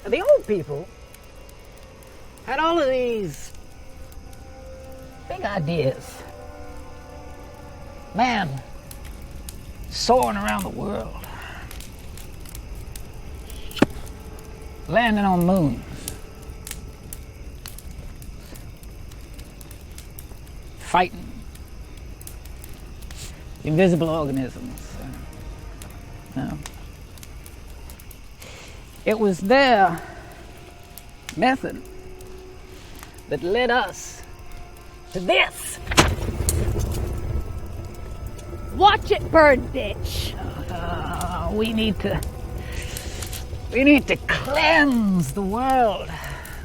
The old people had all of these big ideas. Man soaring around the world, landing on moons, fighting invisible organisms. It was their method that led us to this. Watch it burn, bitch. We need to cleanse the world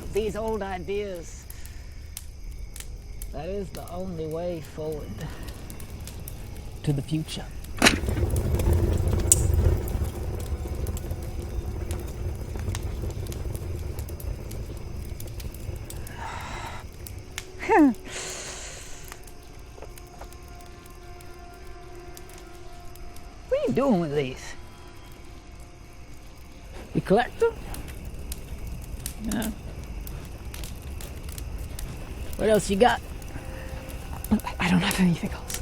of these old ideas. That is the only way forward to the future. What are you doing with these? You collect them? Yeah. What else you got? I don't have anything else.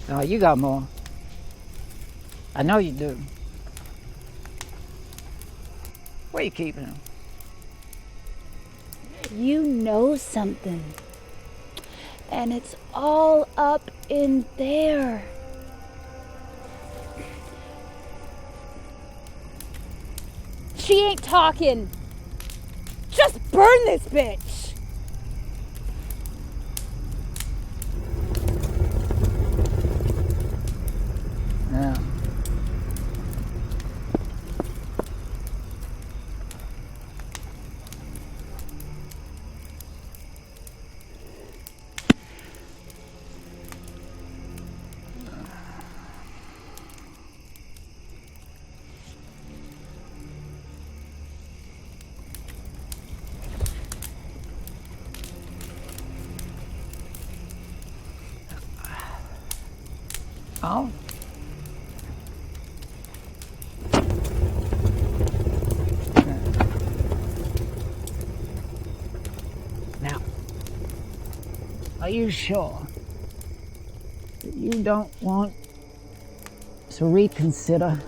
No, you got more. I know you do. Where you keeping them? You know something. And it's all up in there. She ain't talking. Just burn this bitch. Yeah. Oh. Now, are you sure that you don't want to reconsider?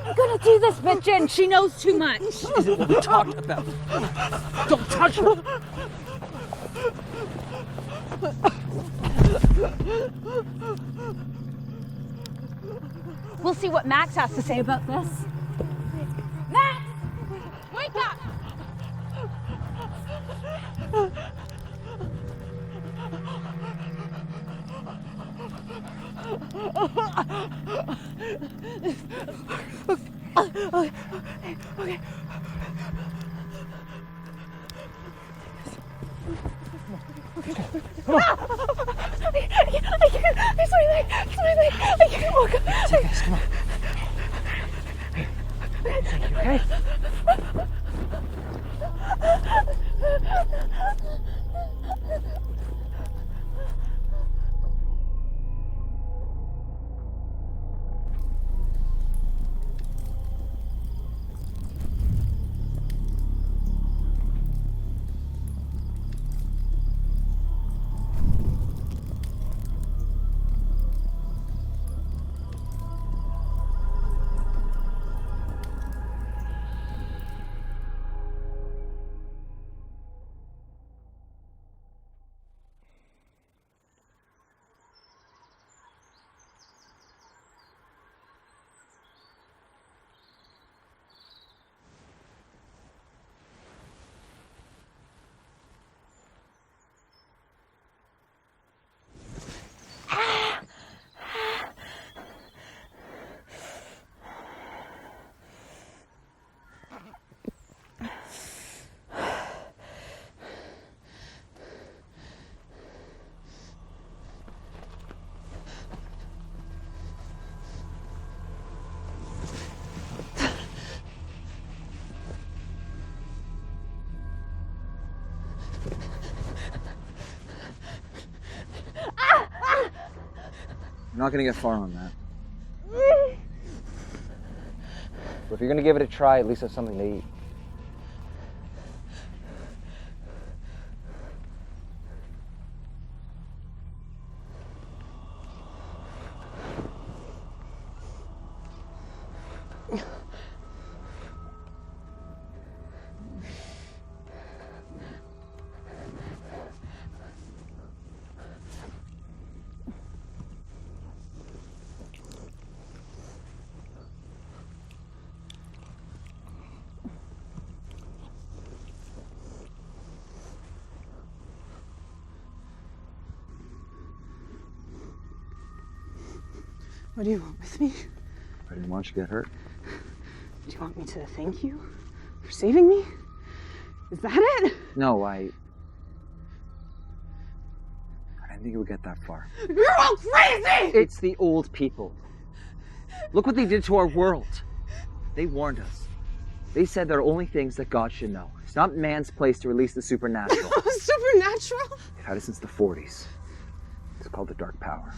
I'm gonna do this bitch in. She knows too much. This isn't what we talked about. Don't touch her. We'll see what Max has to say about this. Max! Wake up! Okay. Come on. I can't. It's my leg. It's my leg. I can't walk. Take this, come on. Okay? You're not gonna get far on that. But if you're gonna give it a try, at least have something to eat. What do you want with me? I didn't want you to get hurt. Do you want me to thank you for saving me? Is that it? No, I didn't think it would get that far. You're all crazy! It's the old people. Look what they did to our world. They warned us. They said there are only things that God should know. It's not man's place to release the supernatural. Supernatural? They've had it since the 40s. It's called the Dark Power.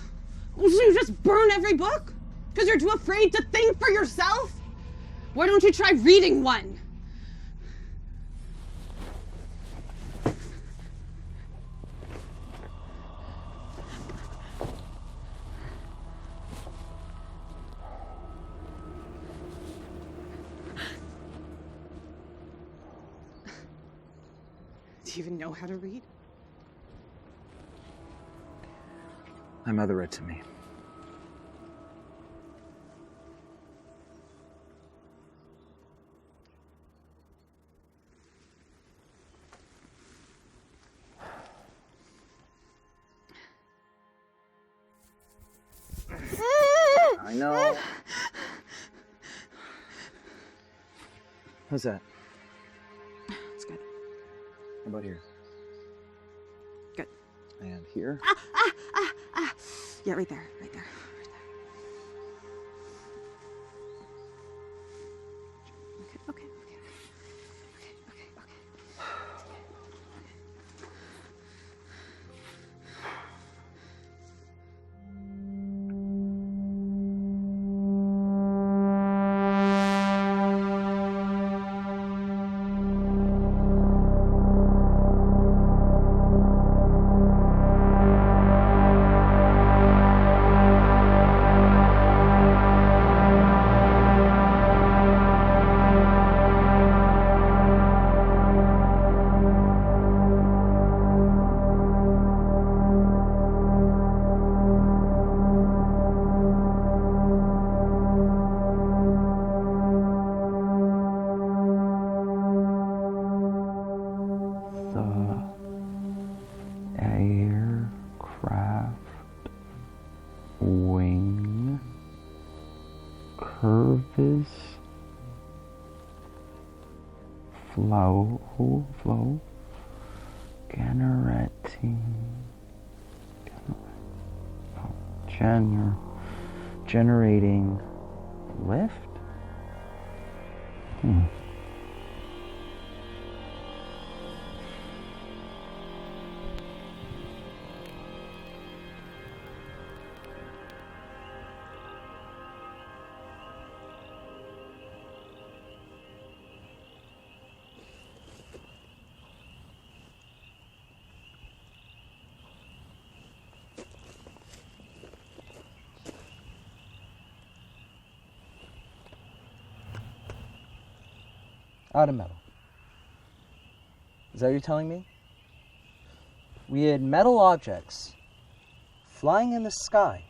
Well, so you just burn every book? Because you're too afraid to think for yourself? Why don't you try reading one? Do you even know how to read? My mother read to me. I know. How's that? It's good. How about here? Good. And here? Yeah, right there, right there. Okay. flow, generating lift? Out of metal. Is that what you're telling me? We had metal objects flying in the sky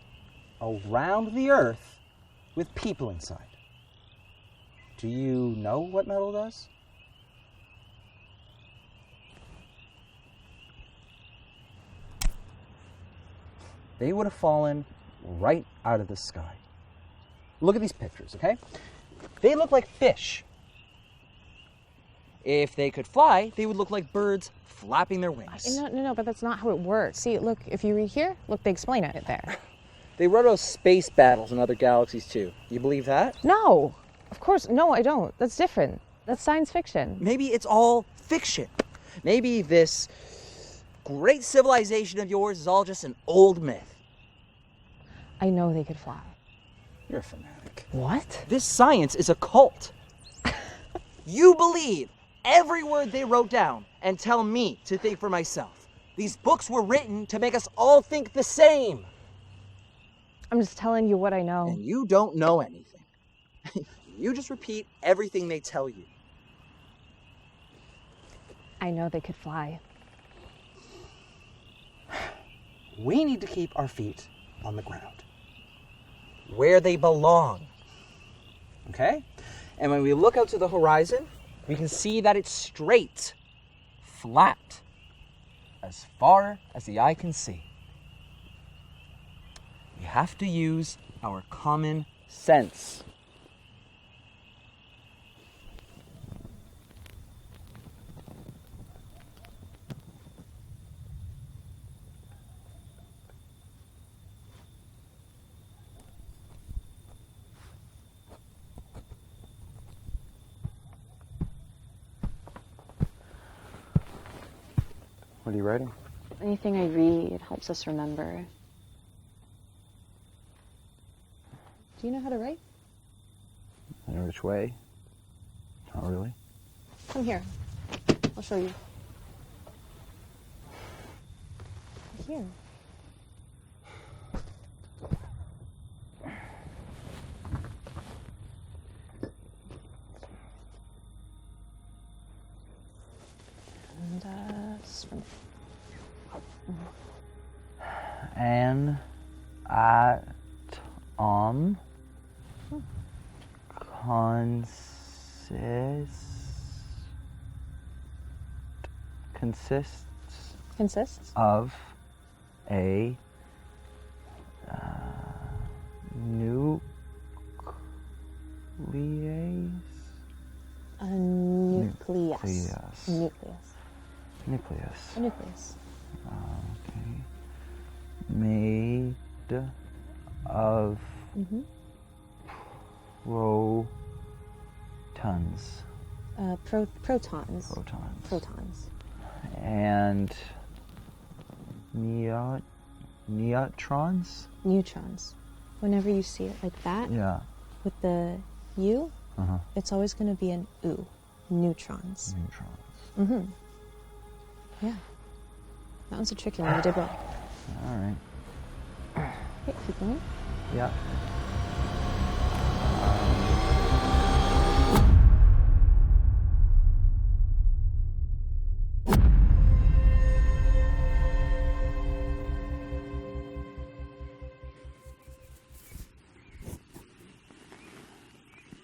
around the Earth with people inside. Do you know what metal does? They would have fallen right out of the sky. Look at these pictures, okay? They look like fish. If they could fly, they would look like birds flapping their wings. No, but that's not how it works. See, look, if you read here, look, they explain it there. They wrote about space battles in other galaxies too. You believe that? No, of course, no, I don't. That's different. That's science fiction. Maybe it's all fiction. Maybe this great civilization of yours is all just an old myth. I know they could fly. You're a fanatic. What? This science is a cult. You believe every word they wrote down and tell me to think for myself. These books were written to make us all think the same. I'm just telling you what I know. And you don't know anything. You just repeat everything they tell you. I know they could fly. We need to keep our feet on the ground, where they belong. Okay? And when we look out to the horizon, we can see that it's straight, flat, as far as the eye can see. We have to use our common sense. What are you writing? Anything I read helps us remember. Do you know how to write? In which way? Not really. Come here. I'll show you. Here. And swim. An atom consists of a nucleus. A nucleus. Nucleus. A nucleus. Okay. Made of protons. Protons. Protons. And neutrons? Neutrons. Whenever you see it like that, Yeah. with the U, it's always going to be an U. Neutrons. Neutrons. Yeah. That was a tricky one. You did well. All right. Okay, keep going. Yeah.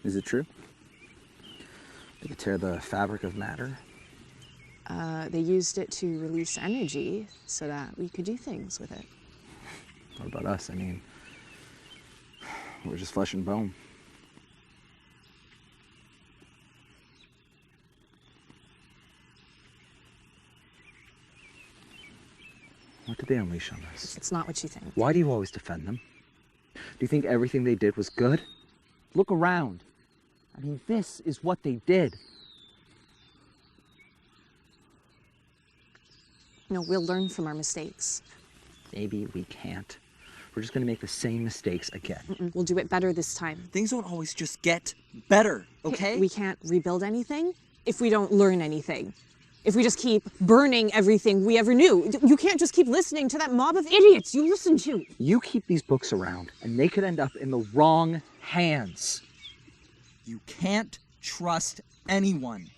Is it true? They could tear the fabric of matter? They used it to release energy so that we could do things with it. What about us? I mean, we're just flesh and bone. What did they unleash on us? It's not what you think. Why do you always defend them? Do you think everything they did was good? Look around. I mean, this is what they did. No, we'll learn from our mistakes. Maybe we can't. We're just gonna make the same mistakes again. We'll do it better this time. Things don't always just get better, okay? We can't rebuild anything if we don't learn anything. If we just keep burning everything we ever knew. You can't just keep listening to that mob of idiots you listen to. You keep these books around, and they could end up in the wrong hands. You can't trust anyone.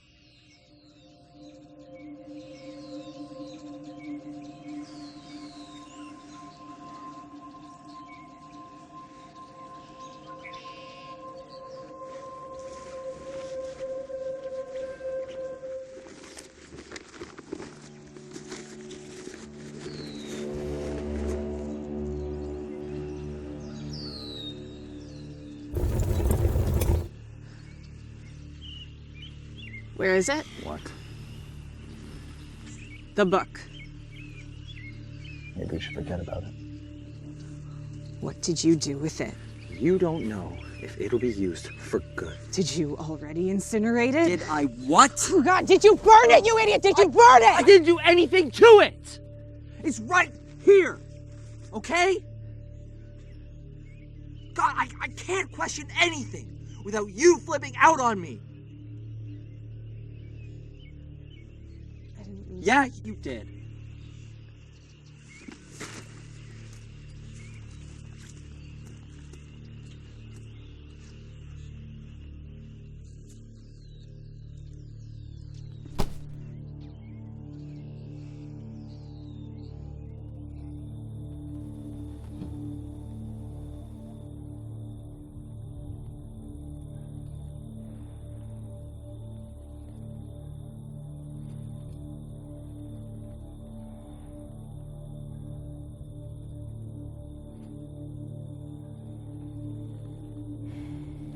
Where is it? What? The book. Maybe we should forget about it. What did you do with it? You don't know if it'll be used for good. Did you already incinerate it? Did I what? Oh God, did you burn it, you idiot? Did you burn it? I didn't do anything to it! It's right here, okay? God, I can't question anything without you flipping out on me. Yeah, you did.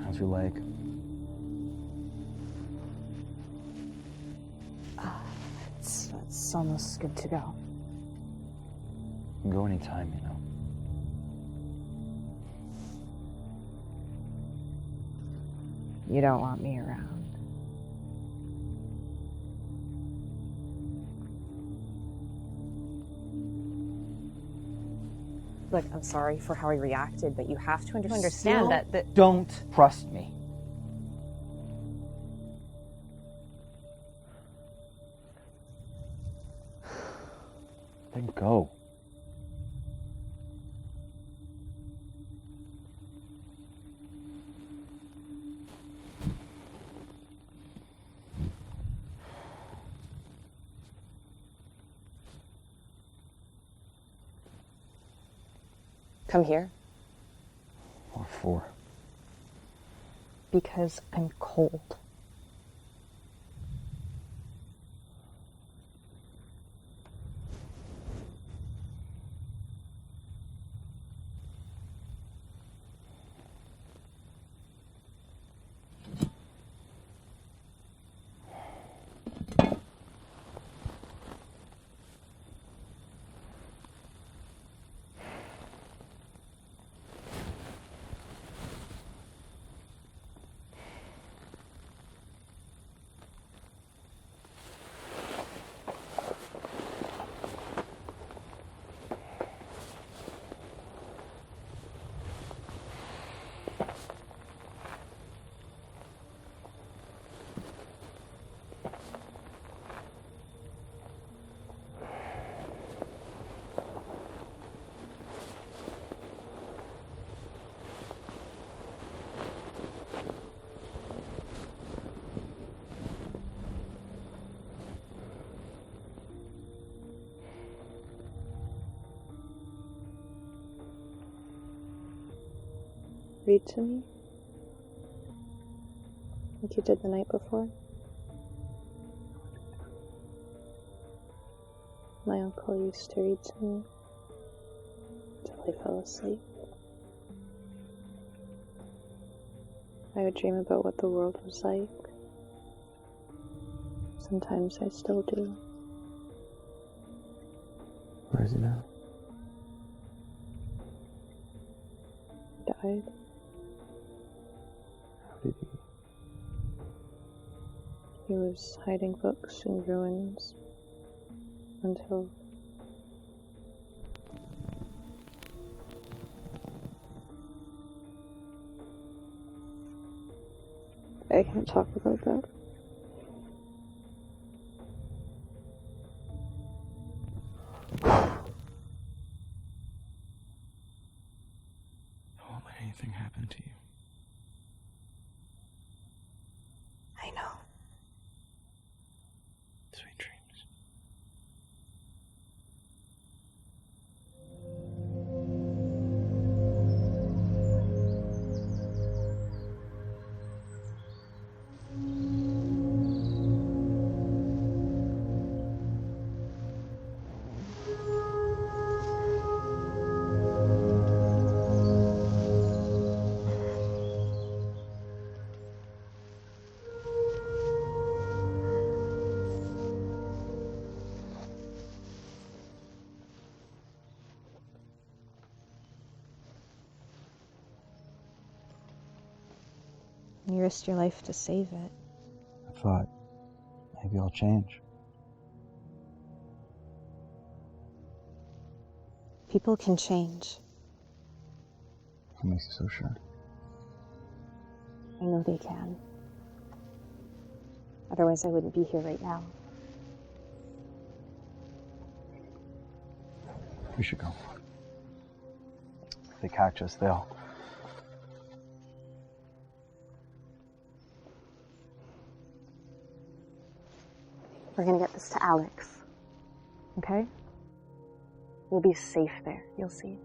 How's your leg? It's almost good to go. You can go anytime, you know. You don't want me around. Look, I'm sorry for how he reacted, but you have to understand that Don't trust me. Then go. come here What for? because I'm cold. Read to me? Like you did the night before? My uncle used to read to me until I fell asleep. I would dream about what the world was like. Sometimes I still do. Where is he now? Died. How did he? He was hiding books in ruins until I can't talk about that. Don't let anything happen to you. I know. Sweet dreams. You risked your life to save it. I thought maybe I'll change. People can change. What makes you so sure? I know they can. Otherwise, I wouldn't be here right now. We should go. If they catch us, they'll... We're gonna get this to Alex. Okay? We'll be safe there. You'll see.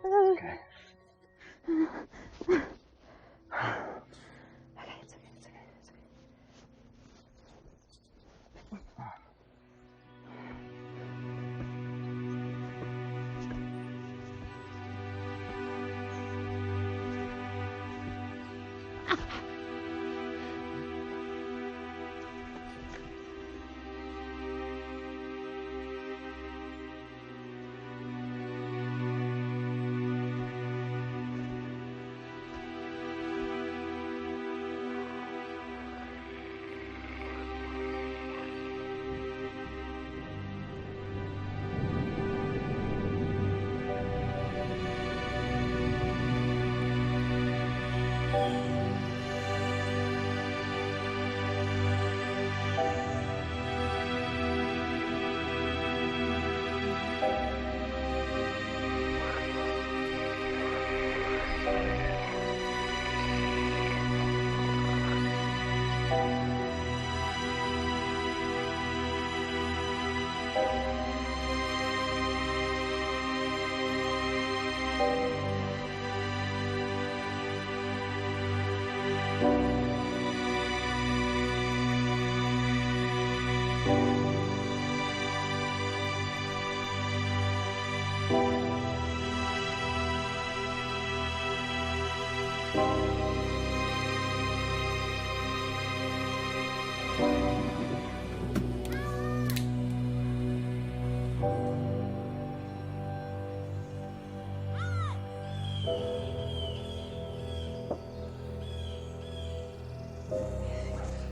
Okay. Okay, it's okay, it's okay, it's okay.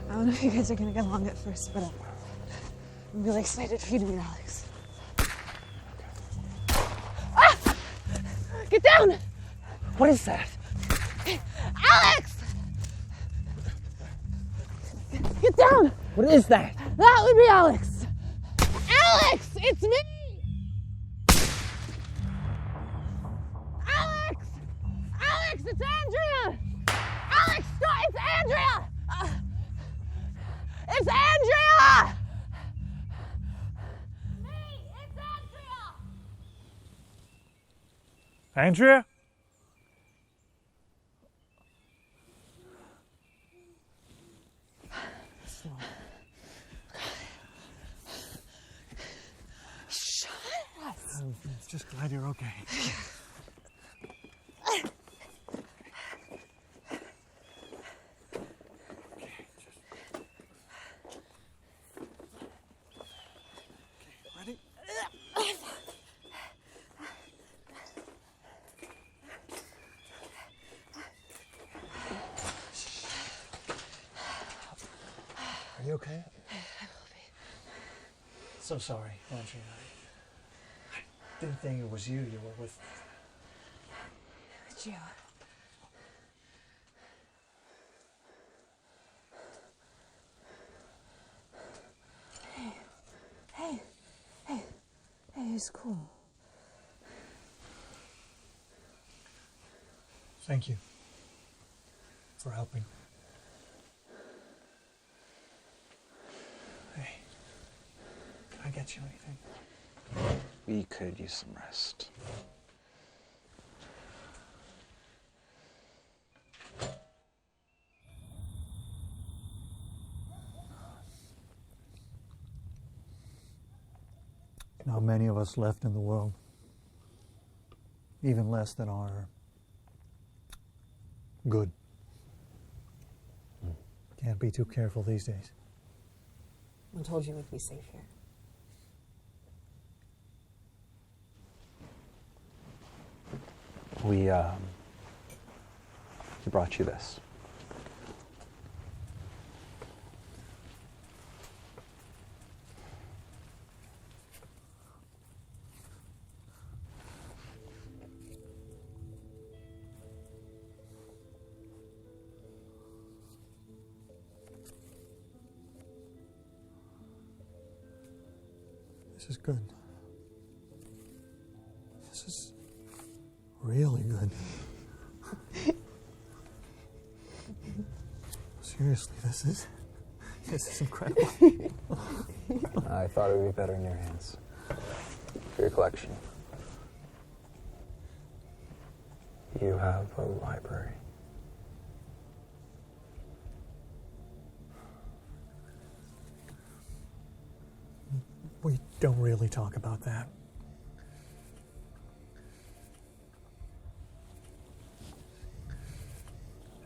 I don't know if you guys are gonna get along at first, but I'm really excited for you to meet Alex. Ah! Get down! What is that? Alex! Get down! What is that? That would be Alex! Alex! It's me! Alex! Alex, it's Andrea! Alex, stop! It's Andrea! It's Andrea! Me! It's Andrea! Andrea? Shut us. I'm just glad you're okay. Ready? Are you okay? I will be. So sorry, Andrea. I didn't think it was you were with. It's you. Hey, it's cool. Thank you for helping. Hey, can I get you anything? We could use some rest. Not many of us left in the world. Even less than are good. Can't be too careful these days. I told you we'd be safe here. We brought you this. This is good. This is really good. Seriously, this is incredible. I thought it would be better in your hands. For your collection. You have a library. We don't really talk about that.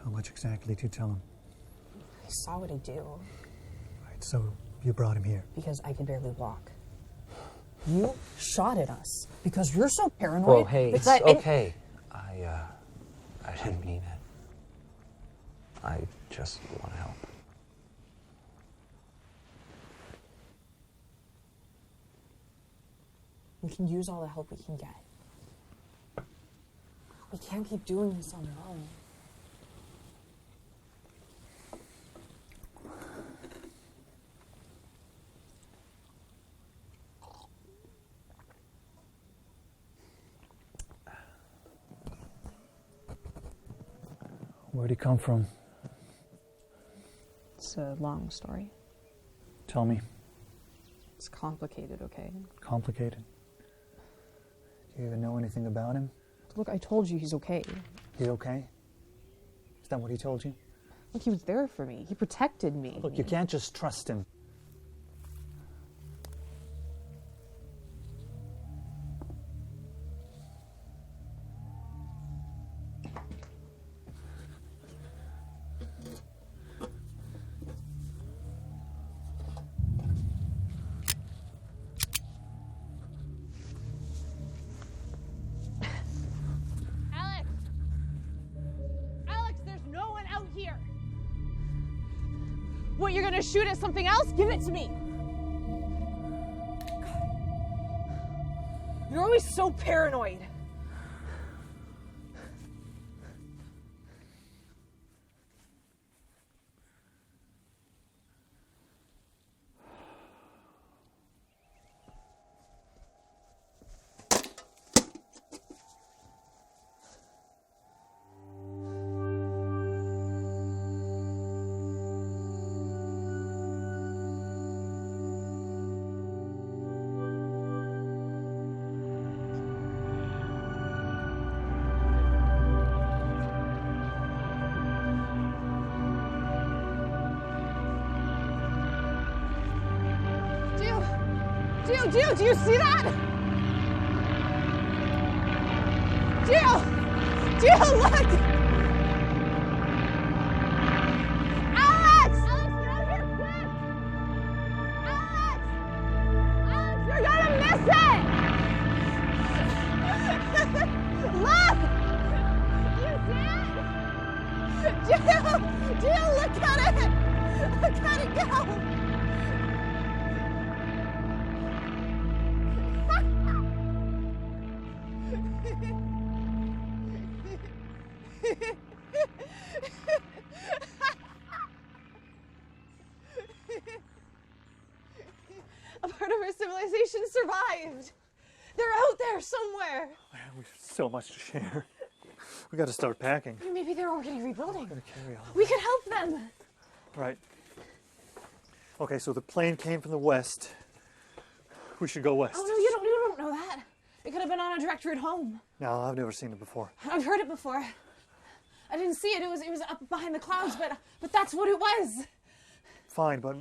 How much exactly did you tell him? I saw what he'd do Right, so you brought him here. because I could barely walk. You shot at us because you're so paranoid. Well, hey, it's that okay. I didn't mean it. I just want to help. We can use all the help we can get. We can't keep doing this on our own. Where'd he come from? It's a long story. Tell me. It's complicated, okay? Complicated. Do you even know anything about him? Look, I told you he's okay. He's okay? Is that what he told you? Look, he was there for me. He protected me. Look, you can't just trust him. Alex, there's no one out here. What, you're gonna shoot at something else? Give it to me. You're always so paranoid. Gio, do you see that? Gio, look! Alex! Alex, get out here quick! Alex! Alex, you're gonna miss it! Look! You see it? Gio, look at it! Look at it go! A part of our civilization survived. They're out there somewhere. We have so much to share. We got to start packing. Maybe they're already rebuilding. Gotta carry on. We could help them. Right. Okay, so the plane came from the west. We should go west. Oh no, you don't know that. It could have been on a direct route home. No, I've never seen it before. I've heard it before. I didn't see it. It was up behind the clouds, but that's what it was. Fine, but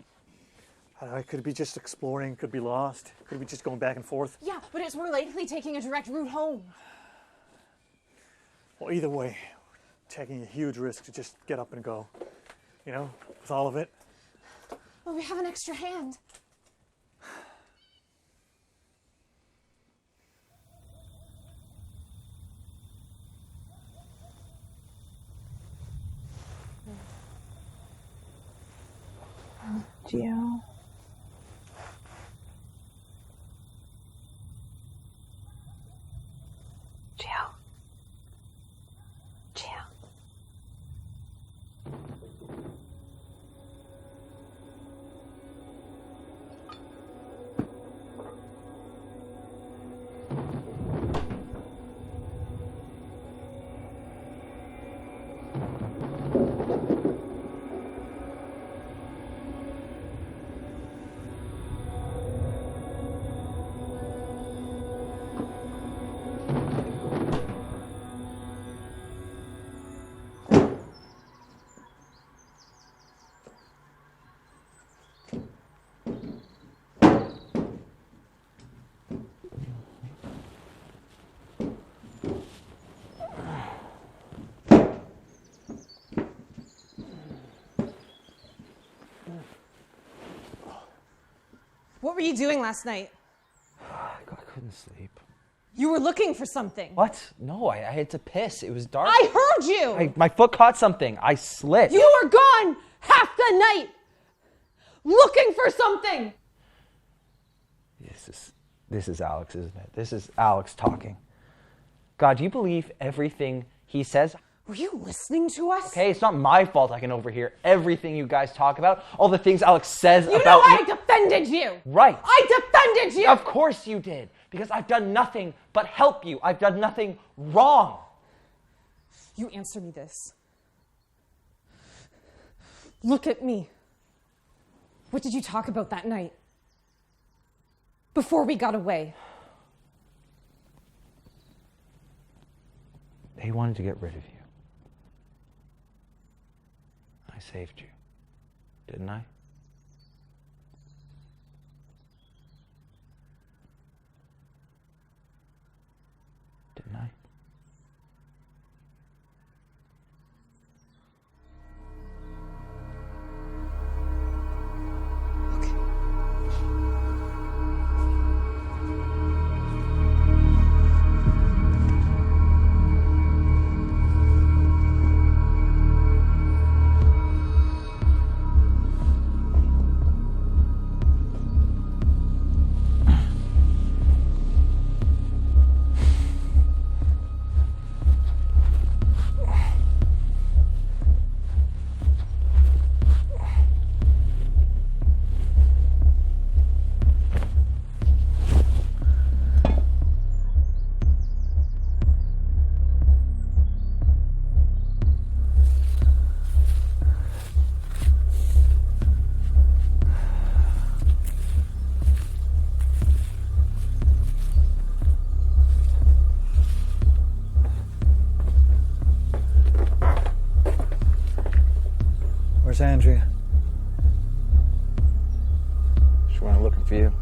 I don't know, it could be just exploring, could be lost, could be just going back and forth. Yeah, but it's more likely taking a direct route home. Well, either way, we're taking a huge risk to just get up and go. You know, with all of it. Well, we have an extra hand. Gio. Gio. Gio. What were you doing last night? I couldn't sleep. You were looking for something. What? No, I had to piss. It was dark. I heard you! My foot caught something. I slipped. You were gone half the night looking for something! This is Alex, isn't it? This is Alex talking. God, do you believe everything he says? Were you listening to us? Okay, it's not my fault I can overhear everything you guys talk about. All the things Alex says You about know me. I defended you! Right. I defended you! Of course you did. Because I've done nothing but help you. I've done nothing wrong. You answer me this. Look at me. What did you talk about that night? Before we got away. They wanted to get rid of you. I saved you. Didn't I? Didn't I? Where's Andrea? She went looking for you.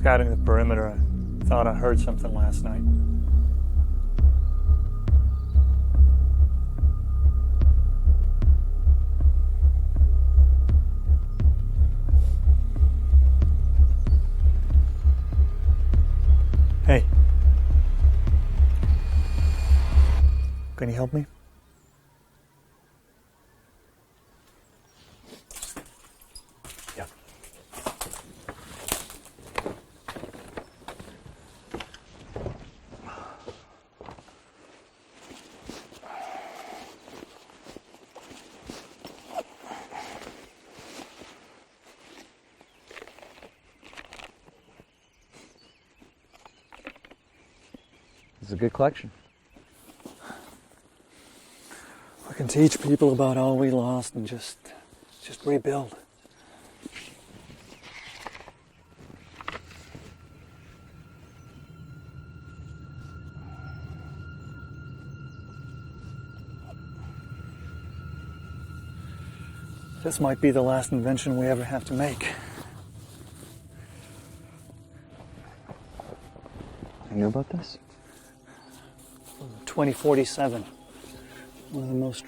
scouting the perimeter. I thought I heard something last night. Hey. Can you help me? Yeah. It's a good collection. I can teach people about all we lost and just rebuild. This might be the last invention we ever have to make. You knew about this? 2047. One of the most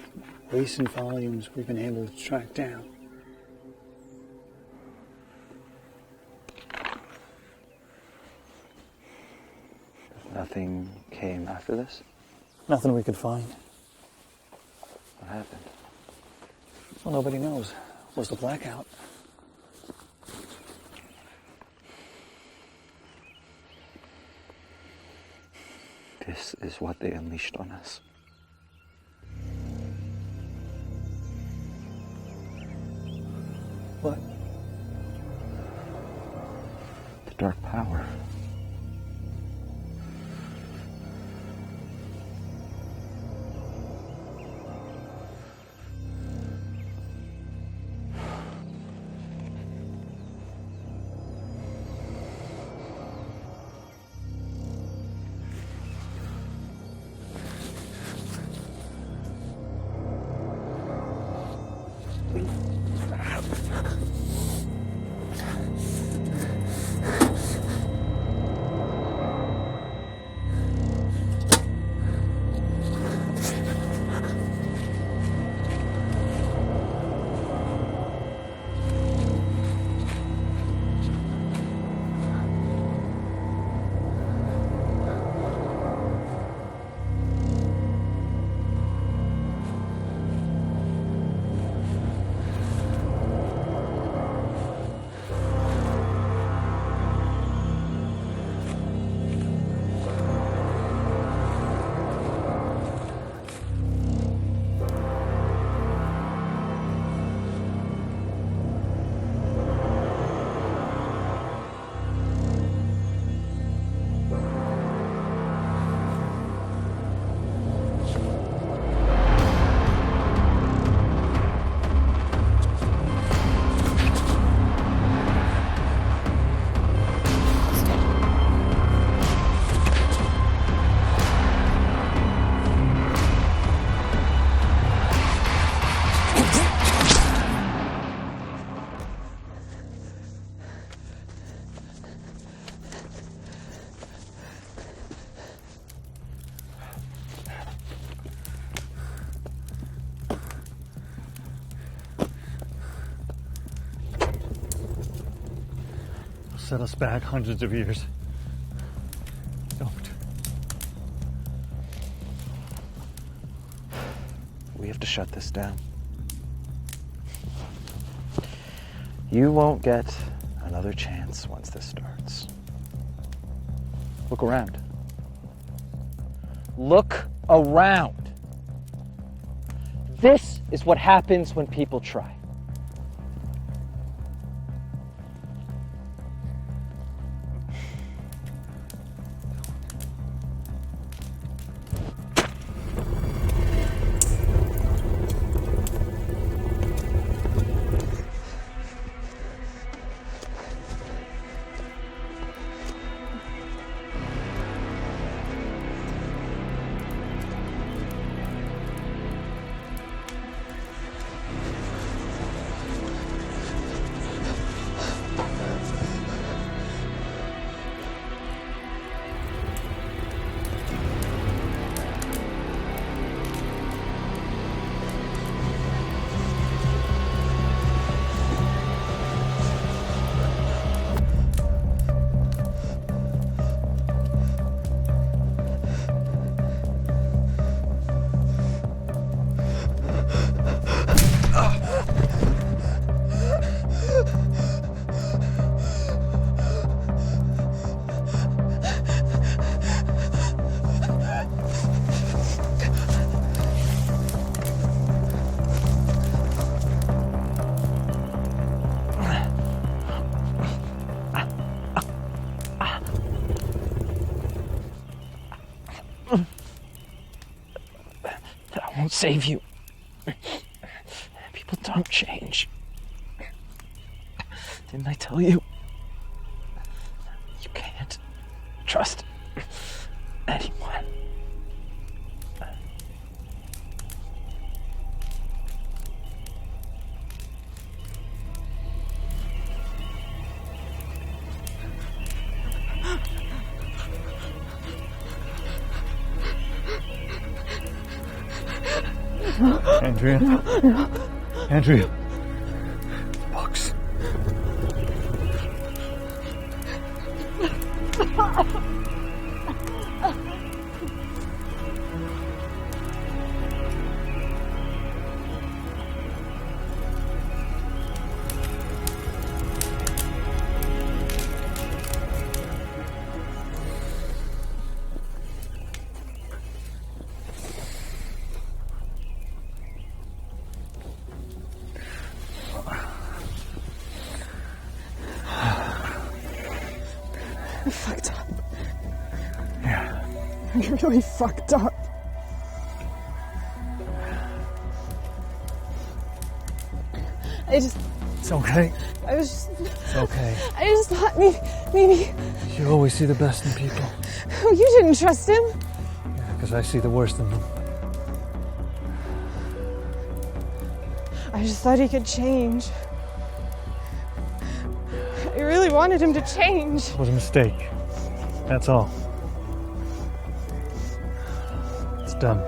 recent volumes we've been able to track down. Nothing came after this? Nothing we could find. What happened? Well, nobody knows. It was the blackout. This is what they unleashed on us. What? The dark power. Set us back hundreds of years. Don't. We have to shut this down. You won't get another chance once this starts. Look around. Look around. This is what happens when people try. save you. People don't change. Didn't I tell you? You can't trust anyone. Andrea? Andrea? Books. I fucked up. Yeah. I really fucked up. It's okay. It's okay. I just thought maybe You always see the best in people. you didn't trust him. Yeah, because I see the worst in them. I just thought he could change. I really wanted him to change. It was a mistake. That's all. It's done.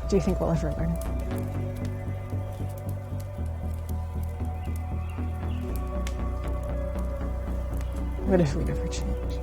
Do you think we'll ever learn? What if we never change?